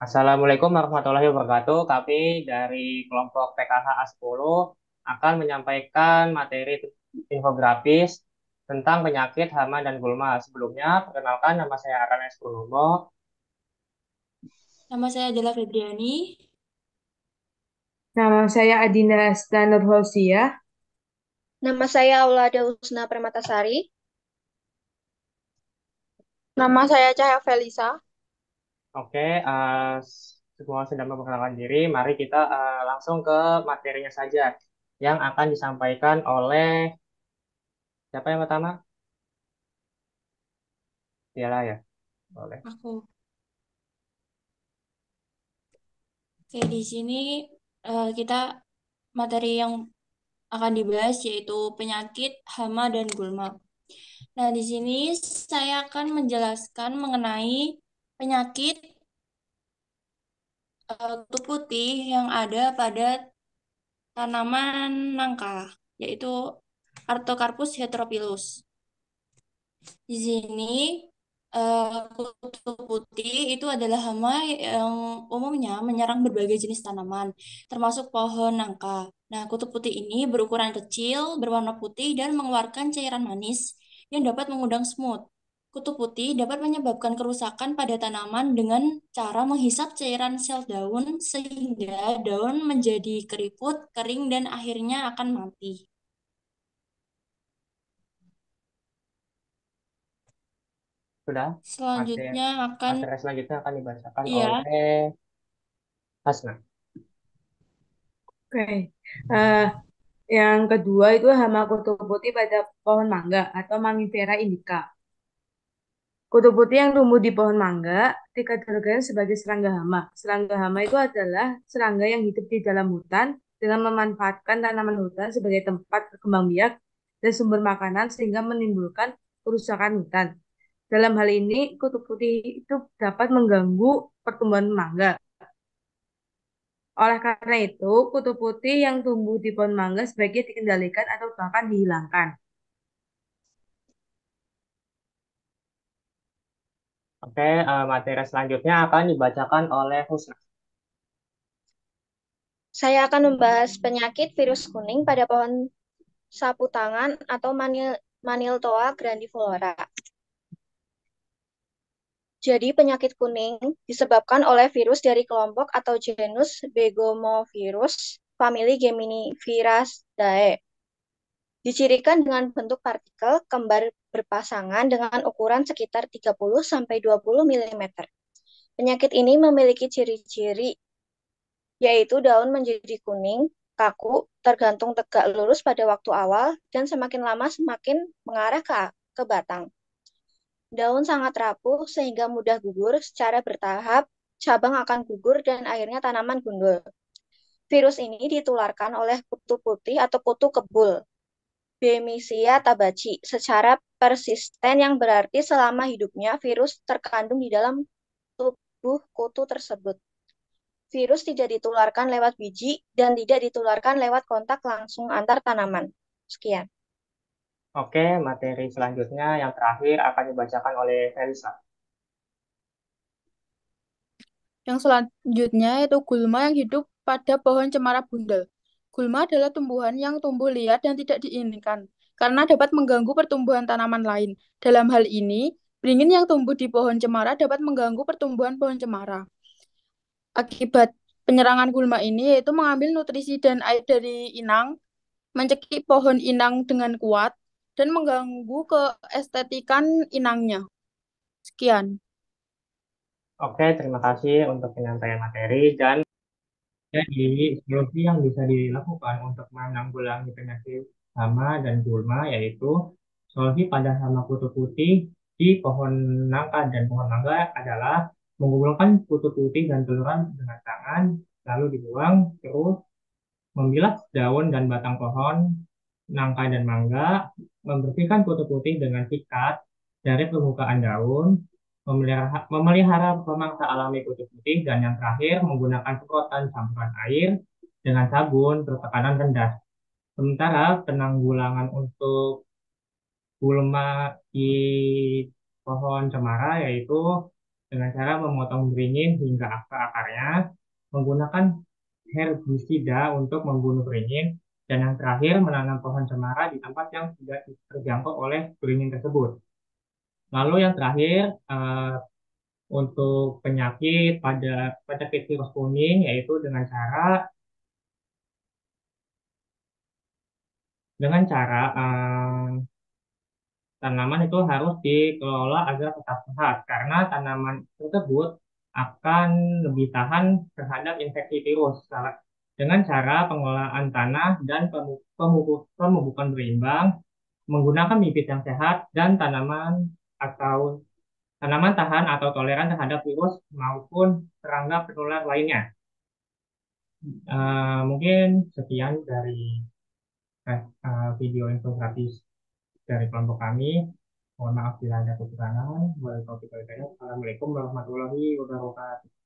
Assalamualaikum warahmatullahi wabarakatuh. Kami dari kelompok PKH A10 akan menyampaikan materi infografis tentang penyakit hama dan gulma. Sebelumnya, perkenalkan nama saya Aranes Purnomo. Nama saya adalah Febriani. Nama saya Adinda Asta Nurhosiah. Nama saya Aulada Husna Permatasari. Nama saya Cahaya Felisa. Oke, semua sudah memperkenalkan diri. Mari kita langsung ke materinya saja yang akan disampaikan oleh siapa yang pertama? Dialah ya, boleh. Aku. Oke, di sini kita materi yang akan dibahas yaitu penyakit hama dan gulma. Nah, di sini saya akan menjelaskan mengenai penyakit kutu putih yang ada pada tanaman nangka, yaitu Artocarpus heterophyllus. Di sini kutu putih itu adalah hama yang umumnya menyerang berbagai jenis tanaman, termasuk pohon nangka. Nah, kutu putih ini berukuran kecil, berwarna putih, dan mengeluarkan cairan manis yang dapat mengundang semut. Kutu putih dapat menyebabkan kerusakan pada tanaman dengan cara menghisap cairan sel daun sehingga daun menjadi keriput, kering, dan akhirnya akan mati. Sudah, materi, Selanjutnya akan, materi selanjutnya akan dibacakan ya, oleh Hasna. Oke. Eh, yang kedua itu hama kutu putih pada pohon mangga atau Mangifera indica. Kutu putih yang tumbuh di pohon mangga dikategorikan sebagai serangga hama. Serangga hama itu adalah serangga yang hidup di dalam hutan dengan memanfaatkan tanaman hutan sebagai tempat berkembang biak dan sumber makanan sehingga menimbulkan kerusakan hutan. Dalam hal ini, kutu putih itu dapat mengganggu pertumbuhan mangga. Oleh karena itu, kutu putih yang tumbuh di pohon mangga sebaiknya dikendalikan atau bahkan dihilangkan. Oke, materi selanjutnya akan dibacakan oleh Husna. Saya akan membahas penyakit virus kuning pada pohon sapu tangan atau Maniltoa grandiflora. Jadi penyakit kuning disebabkan oleh virus dari kelompok atau genus Begomovirus, famili Geminiviridae. Dicirikan dengan bentuk partikel kembar berpasangan dengan ukuran sekitar 30-20 mm. Penyakit ini memiliki ciri-ciri yaitu daun menjadi kuning, kaku, tergantung tegak lurus pada waktu awal, dan semakin lama semakin mengarah ke batang. Daun sangat rapuh sehingga mudah gugur secara bertahap, cabang akan gugur dan akhirnya tanaman gundul. Virus ini ditularkan oleh kutu putih atau kutu kebul, Bemisia tabaci, secara persisten yang berarti selama hidupnya virus terkandung di dalam tubuh kutu tersebut. Virus tidak ditularkan lewat biji dan tidak ditularkan lewat kontak langsung antar tanaman. Sekian. Oke, materi selanjutnya yang terakhir akan dibacakan oleh Felisa. Yang selanjutnya yaitu gulma yang hidup pada pohon cemara bundel. Gulma adalah tumbuhan yang tumbuh liar dan tidak diinginkan karena dapat mengganggu pertumbuhan tanaman lain. Dalam hal ini, beringin yang tumbuh di pohon cemara dapat mengganggu pertumbuhan pohon cemara. Akibat penyerangan gulma ini yaitu mengambil nutrisi dan air dari inang, mencekik pohon inang dengan kuat, dan mengganggu keestetikan inangnya. Sekian. Oke, terima kasih untuk penyampaian materi dan jadi solusi yang bisa dilakukan untuk menanggulangi penyakit hama dan gulma yaitu solusi pada hama kutu putih di pohon nangka dan pohon mangga adalah mengumpulkan kutu putih dan teluran dengan tangan lalu dibuang terus membilas daun dan batang pohon nangka dan mangga, membersihkan kutu putih dengan sikat dari permukaan daun, memelihara pemangsa alami kutu putih, dan yang terakhir menggunakan semprotan campuran air dengan sabun bertekanan rendah. Sementara penanggulangan untuk gulma di pohon cemara yaitu dengan cara memotong beringin hingga akar-akarnya, menggunakan herbisida untuk membunuh beringin, dan yang terakhir menanam pohon cemara di tempat yang tidak terjangkau oleh beringin tersebut. Lalu yang terakhir, untuk penyakit pada penyakit virus kuning, yaitu dengan cara tanaman itu harus dikelola agar tetap sehat karena tanaman tersebut akan lebih tahan terhadap infeksi virus. Dengan cara pengelolaan tanah dan pemupukan berimbang, menggunakan bibit yang sehat dan tanaman tahan atau toleran terhadap virus maupun serangga penular lainnya. Mungkin sekian dari video infografis dari kelompok kami. Mohon maaf bila ada kekurangan. Wassalamualaikum warahmatullahi wabarakatuh.